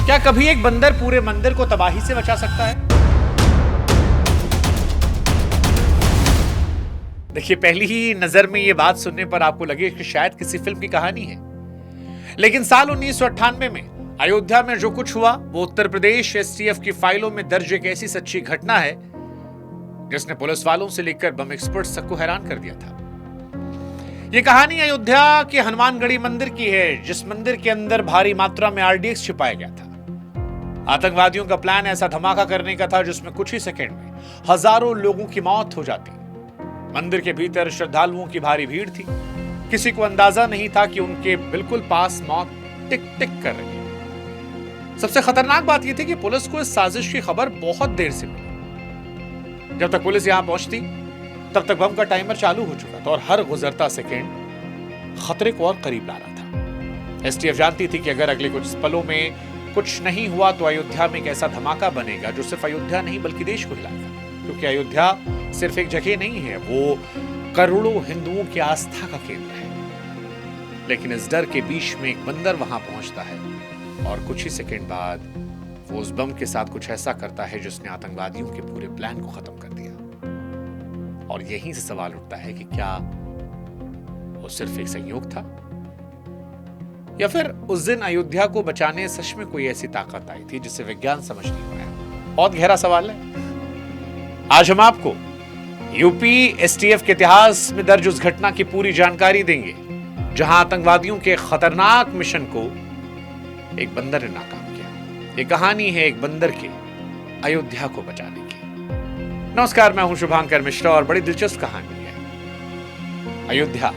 क्या कभी एक बंदर पूरे मंदिर को तबाही से बचा सकता है? देखिए, पहली ही नजर में यह बात सुनने पर आपको लगे कि शायद किसी फिल्म की कहानी है, लेकिन साल 1998 में अयोध्या में जो कुछ हुआ वो उत्तर प्रदेश एसटीएफ की फाइलों में दर्ज एक ऐसी सच्ची घटना है जिसने पुलिस वालों से लेकर बम एक्सपर्ट्स तक को हैरान कर दिया था। यह कहानी अयोध्या के हनुमानगढ़ी मंदिर की है, जिस मंदिर के अंदर भारी मात्रा में आरडीएक्स छिपाया गया था। आतंकवादियों का प्लान ऐसा धमाका करने का था जिसमें कुछ ही सेकंड में हजारों लोगों की मौत हो जाती। मंदिर के भीतर श्रद्धालुओं की भारी भीड़ थी। किसी को अंदाजा नहीं था कि उनके बिल्कुल पास मौत टिक टिक कर रही है। सबसे खतरनाक बात यह थी कि पुलिस को इस साजिश की खबर बहुत देर से मिली। जब तक पुलिस यहां पहुंचती तब तक बम का टाइमर चालू हो चुका था और हर गुजरता सेकेंड खतरे को और करीब ला रहा था। एसटीएफ जानती थी कि अगर अगले कुछ पलों में कुछ नहीं हुआ तो अयोध्या में एक ऐसा धमाका बनेगा जो सिर्फ अयोध्या नहीं बल्कि देश को हिलाएगा। क्योंकि अयोध्या सिर्फ एक जगह नहीं है, वो करोड़ों हिंदुओं की आस्था का केंद्र है। लेकिन इस डर के बीच में एक बंदर वहां पहुंचता है और कुछ ही सेकंड बाद वो उस बम के साथ कुछ ऐसा करता है जिसने आतंकवादियों के पूरे प्लान को खत्म कर दिया। और यहीं से सवाल उठता है कि क्या वो सिर्फ एक संयोग था या फिर उस दिन अयोध्या को बचाने सच में कोई ऐसी ताकत आई थी जिसे विज्ञान समझ नहीं पाया। बहुत गहरा सवाल है। आज हम आपको यूपी एसटीएफ के इतिहास में दर्ज उस घटना की पूरी जानकारी देंगे जहां आतंकवादियों के खतरनाक मिशन को एक बंदर ने नाकाम किया। ये कहानी है एक बंदर के अयोध्या को बचाने की। नमस्कार, मैं हूं शुभांकर मिश्रा और बड़ी दिलचस्प कहानी है अयोध्या।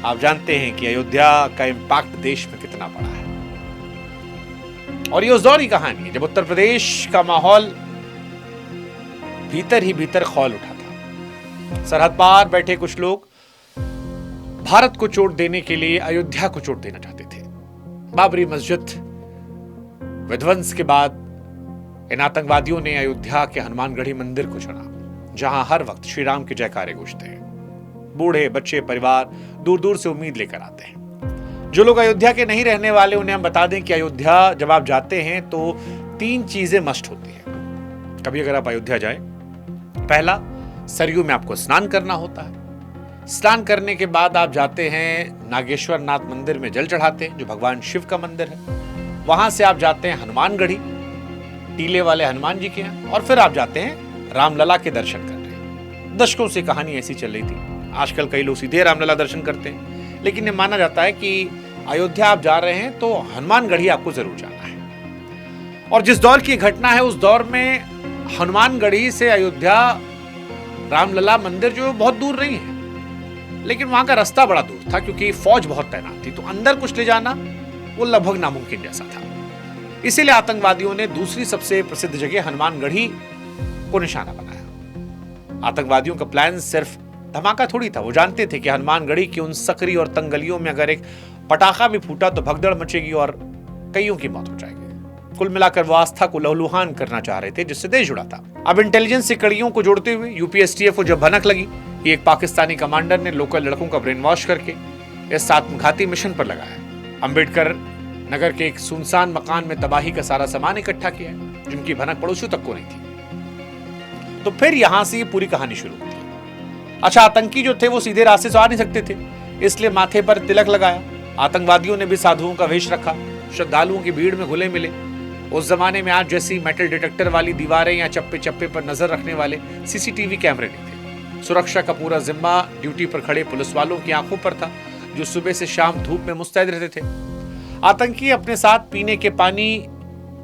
आप जानते हैं कि अयोध्या का इंपैक्ट देश में कितना बड़ा है और ये उस दौर की कहानी है जब उत्तर प्रदेश का माहौल भीतर ही भीतर खौल उठा था। सरहद पार बैठे कुछ लोग भारत को चोट देने के लिए अयोध्या को चोट देना चाहते थे। बाबरी मस्जिद विध्वंस के बाद इन आतंकवादियों ने अयोध्या के हनुमानगढ़ी मंदिर को चुना, जहां हर वक्त श्री राम के जयकारे गूंजते हैं। बूढ़े बच्चे परिवार दूर दूर से उम्मीद लेकर आते हैं। जो लोग अयोध्या के नहीं रहने वाले उन्हें हम बता दें कि अयोध्या जब आप जाते हैं तो 3 चीजें मस्ट होती हैं। कभी अगर आप अयोध्या जाएं, पहला, सरयू में आपको स्नान करना होता है। स्नान करने के बाद आप जाते हैं नागेश्वर नाथ मंदिर में जल चढ़ाते हैं, जो भगवान शिव का मंदिर है। वहां से आप जाते हैं हनुमानगढ़ी, टीले वाले हनुमान जी के यहाँ, और फिर आप जाते हैं रामलला के दर्शन करने। दशकों से कहानी ऐसी चल रही थी। आजकल कई लोग सीधे रामलला दर्शन करते हैं, लेकिन ये माना जाता है कि अयोध्या आप जा रहे हैं तो हनुमानगढ़ी आपको जरूर जाना है। और जिस दौर की घटना है उस दौर में हनुमानगढ़ी से अयोध्या रामलला मंदिर जो बहुत दूर नहीं है, लेकिन वहां का रास्ता बड़ा दूर था क्योंकि फौज बहुत तैनात थी, तो अंदर कुछ ले जाना वो लगभग नामुमकिन जैसा था। इसीलिए आतंकवादियों ने दूसरी सबसे प्रसिद्ध जगह हनुमानगढ़ी को निशाना बनाया। आतंकवादियों का प्लान सिर्फ धमाका थोड़ी था। वो जानते थे कि हनुमानगढ़ी की उन सकरी और तंग गलियों में अगर एक पटाखा भी फूटा तो भगदड़ मचेगी और कईयों की मौत हो जाएगी। कुल मिलाकर वो आस्था को लहूलुहान करना चाह रहे थे जिससे देश जुड़ा था। अब इंटेलिजेंस से कड़ियों को जोड़ते हुए यूपी एसटीएफ को जब भनक लगी कि एक पाकिस्तानी कमांडर ने लोकल लड़कों का ब्रेन वॉश करके इस आत्मघाती मिशन पर लगाया। अंबेडकर नगर के एक सुनसान मकान में तबाही का सारा सामान इकट्ठा किया, जिनकी भनक पड़ोसियों तक को नहीं थी। तो फिर यहां से ये पूरी कहानी शुरू होती है। अच्छा, आतंकी जो थे वो सीधे रास्ते से आ नहीं सकते थे, इसलिए माथे पर तिलक लगाया। आतंकवादियों ने भी साधुओं का वेश रखा, श्रद्धालुओं की भीड़ में घुले मिले। उस जमाने में आज जैसी मेटल डिटेक्टर वाली दीवारें या चप्पे चप्पे पर नजर रखने वाले सीसीटीवी कैमरे नहीं थे। सुरक्षा का पूरा जिम्मा ड्यूटी पर खड़े पुलिस वालों की आंखों पर था, जो सुबह से शाम धूप में मुस्तैद रहते थे। आतंकी अपने साथ पीने के पानी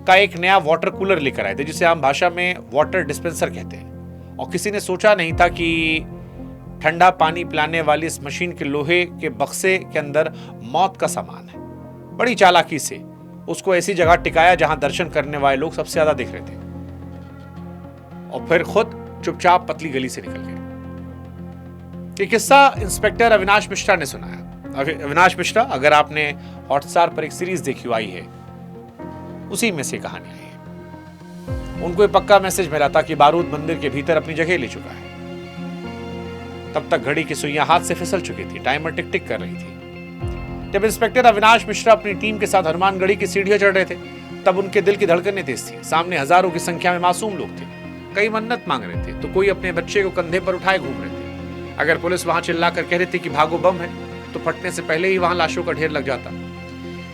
का एक नया वाटर कूलर लेकर आए थे, जिसे आम भाषा में वाटर डिस्पेंसर कहते हैं। और किसी ने सोचा नहीं था कि ठंडा पानी पिलाने वाली इस मशीन के लोहे के बक्से के अंदर मौत का सामान है। बड़ी चालाकी से उसको ऐसी जगह टिकाया जहां दर्शन करने वाले लोग सबसे ज्यादा दिख रहे थे, और फिर खुद चुपचाप पतली गली से निकल गए। ये किस्सा इंस्पेक्टर अविनाश मिश्रा ने सुनाया। अविनाश मिश्रा, अगर आपने हॉटस्टार पर एक सीरीज देखी आई है, उसी में से कहानी आई है। उनको एक पक्का मैसेज मिला था कि बारूद मंदिर के भीतर अपनी जगह ले चुका है। तब तक घड़ी की सुइयां हाथ से फिसल चुकी थी, टाइमर टिक टिक कर रही थी। जब इंस्पेक्टर अविनाश मिश्रा अपनी टीम के साथ हनुमानगढ़ी की सीढ़ियां चढ़ रहे थे, तब उनके दिल की धड़कनें तेज थी। सामने हजारों की संख्या में मासूम लोग थे, कई मन्नत मांग रहे थे, तो कोई अपने बच्चे को कंधे पर उठाए घूम रहे थे। अगर पुलिस वहां चिल्लाकर कह रही थी कि भागो बम है, तो फटने से पहले ही वहां लाशों का ढेर लग जाता।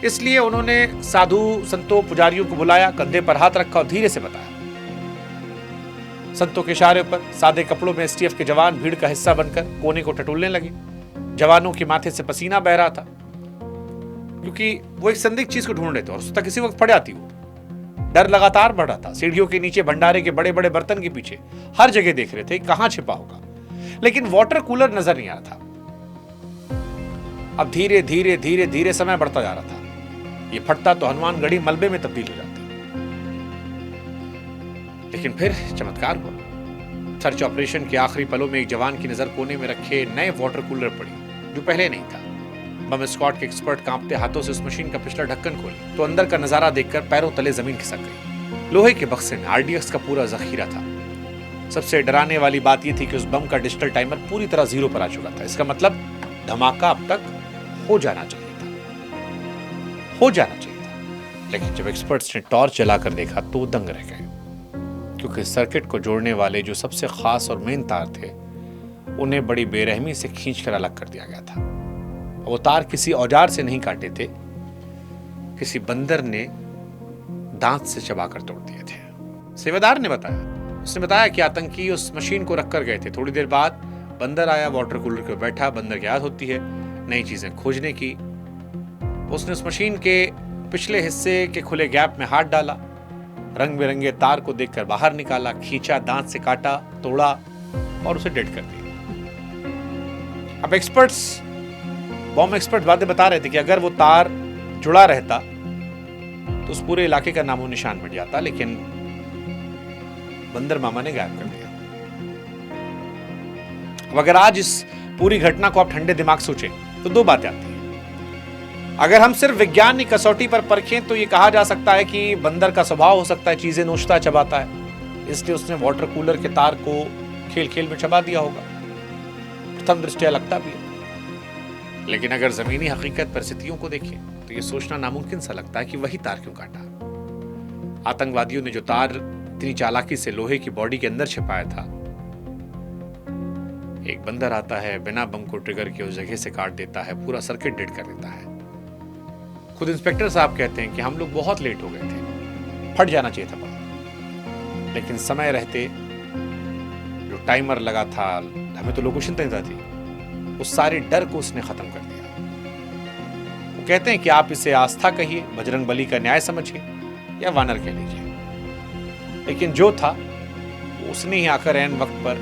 इसलिए उन्होंने साधु संतों पुजारियों को बुलाया, कंधे पर हाथ रखा और धीरे से बताया। संतों के इशारे पर सादे कपड़ों में एसटीएफ के जवान भीड़ का हिस्सा बनकर कोने को टटोलने लगे। जवानों के माथे से पसीना बह रहा था, क्योंकि वो एक संदिग्ध चीज को ढूंढ रहे थे और उसका किसी वक्त पड़ जाती वो। डर लगातार बढ़ रहा था। सीढ़ियों के नीचे, भंडारे के बड़े बड़े बर्तन के पीछे, हर जगह देख रहे थे कहां छिपा होगा, लेकिन वाटर कूलर नजर नहीं आ रहा था। अब धीरे धीरे धीरे धीरे समय बढ़ता जा रहा था। ये फटता तो हनुमानगढ़ी मलबे में तब्दील हो जाती। लेकिन फिर चमत्कार हुआ। सर्च ऑपरेशन के आखिरी पलों में एक जवान की नजर कोने में रखे नए वाटर कूलर पड़ी, जो पहले नहीं था। बम स्क्वाड के एक्सपर्ट कांपते हाथों से उस मशीन का पिछला ढक्कन खोली तो अंदर का नजारा देखकर पैरों तले जमीन खिसक गई। लोहे के बक्से में आरडीएक्स का पूरा जखीरा था। सबसे डराने वाली बात यह थी कि उस बम का डिजिटल टाइमर पूरी तरह जीरो पर आ चुका था। इसका मतलब धमाका अब तक हो जाना चाहिए था। लेकिन जब एक्सपर्ट्स ने टॉर्च जलाकर देखा तो वो दंग रह गए, क्योंकि सर्किट को जोड़ने वाले जो सबसे खास और मेन तार थे, उन्हें बड़ी बेरहमी से खींचकर अलग कर दिया गया था। वो तार किसी औजार से नहीं काटे थे, किसी बंदर ने दांत से चबाकर तोड़ दिए थे। सेवादार ने बताया, उसने बताया कि आतंकी उस मशीन को रखकर गए थे। थोड़ी देर बाद बंदर आया, वाटर कूलर पे बैठा। बंदर की आदत होती है नई चीजें खोजने की। उसने उस मशीन के पिछले हिस्से के खुले गैप में हाथ डाला, रंग बिरंगे तार को देखकर बाहर निकाला, खींचा, दांत से काटा, तोड़ा और उसे डेड कर दिया। अब बॉम्ब एक्सपर्ट बातें बता रहे थे कि अगर वो तार जुड़ा रहता तो उस पूरे इलाके का नामो निशान मिट जाता, लेकिन बंदर मामा ने गायब कर दिया। अब अगर आज इस पूरी घटना को आप ठंडे दिमाग सोचें तो दो बातें आती हैं। अगर हम सिर्फ विज्ञान की कसौटी पर परखें तो ये कहा जा सकता है कि बंदर का स्वभाव हो सकता है चीजें नोचता चबाता है, इसलिए उसने वाटर कूलर के तार को खेल खेल में चबा दिया होगा। प्रथम दृष्टया लगता भी है, लेकिन अगर जमीनी हकीकत परिस्थितियों को देखें तो ये सोचना नामुमकिन सा लगता है कि वही तार क्यों काटा। आतंकवादियों ने जो तार इतनी चालाकी से लोहे की बॉडी के अंदर छिपाया था, एक बंदर आता है, बिना बम को ट्रिगर किए उस जगह से काट देता है, पूरा सर्किट डेड कर देता है। खुद इंस्पेक्टर साहब कहते हैं कि हम लोग बहुत लेट हो गए थे, फट जाना चाहिए था बम, लेकिन समय रहते जो टाइमर लगा था, हमें तो लोकेशन तय थी, उस सारे डर को उसने खत्म कर दिया। वो कहते हैं कि आप इसे आस्था कहिए, बजरंग बली का न्याय समझिए या वानर कह लीजिए, लेकिन जो था उसने ही आकर ऐन वक्त पर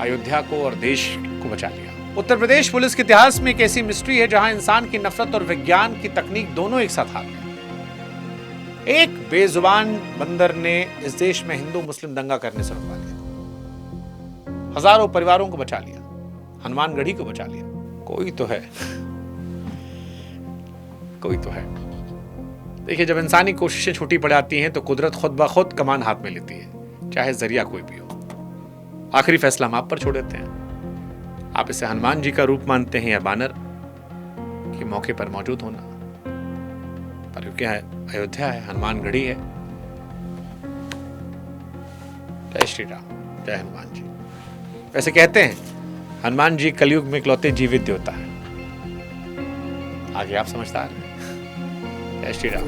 अयोध्या को और देश को बचा लिया। उत्तर प्रदेश पुलिस के इतिहास में एक ऐसी मिस्ट्री है जहां इंसान की नफरत और विज्ञान की तकनीक दोनों एक साथ हार गए। एक बेजुबान बंदर ने इस देश में हिंदू मुस्लिम दंगा करने से रुकवा लिया, हजारों परिवारों को बचा लिया, हनुमानगढ़ी को बचा लिया। कोई तो है, कोई तो है। देखिए, जब इंसानी कोशिशें छूटी पड़ जाती हैं तो कुदरत खुद ब खुद कमान हाथ में लेती है, चाहे जरिया कोई भी हो। आखिरी फैसला हम आप पर छोड़ देते हैं। आप इसे हनुमान जी का रूप मानते हैं या बानर के मौके पर मौजूद होना, पर क्या है, अयोध्या है, हनुमानगढ़ी है। जय श्री राम, जय हनुमान जी। वैसे कहते हैं हनुमान जी कलयुग में इकलौते जीवित देवता है। आगे आप समझदार हैं। जय श्री राम।